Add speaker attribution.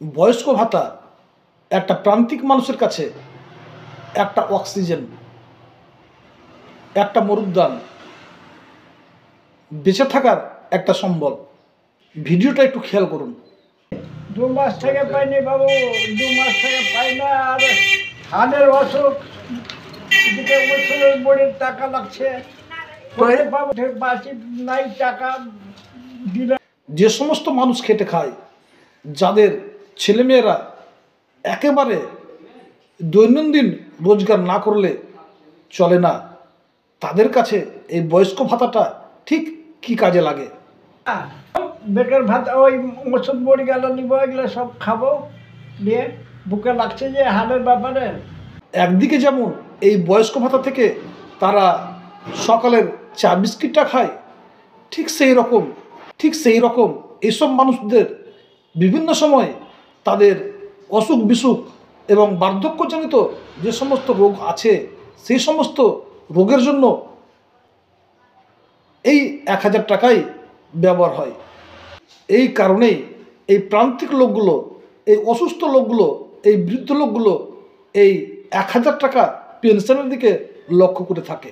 Speaker 1: বয়স্ক ভাতা একটা প্রান্তিক মানুষের কাছে একটা অক্সিজেন, একটা মরুদ্যান, বেঁচে থাকার একটা সম্বল। ভিডিওটা একটু খেয়াল করুন।
Speaker 2: 2 মাস থেকে পাইনি বাবু, 2 মাস থেকে পাই না। আর হাড়ের অসুখ, এদিকে ওষুধের বড়ির টাকা লাগছে, কোথায় পাবো? বাঁচি নাই টাকা দিলে।
Speaker 1: যে সমস্ত মানুষ খেটে খায়, যাদের ছেলেমেয়েরা একেবারে দৈনন্দিন রোজগার না করলে চলে না, তাদের কাছে এই বয়স্ক ভাতাটা ঠিক কি কাজে লাগে।
Speaker 2: বেকার ভাত, ওই ওষুধ বড়ি গেল নিব, এগুলো সব খাবো, দিয়ে বুকে লাগছে যে হাড়ের ব্যাপারে।
Speaker 1: একদিকে যেমন এই বয়স্ক ভাতা থেকে তারা সকালের চা বিস্কিটটা খায়, ঠিক সেই রকম এইসব মানুষদের বিভিন্ন সময় তাদের অসুখ বিসুখ এবং বার্ধক্যজনিত যে সমস্ত রোগ আছে, সেই সমস্ত রোগের জন্য এই 1000 টাকাই ব্যবহার হয়। এই কারণেই এই প্রান্তিক লোকগুলো, এই অসুস্থ লোকগুলো, এই বৃদ্ধ লোকগুলো এই 1000 টাকা পেনশনের দিকে লক্ষ্য করে থাকে।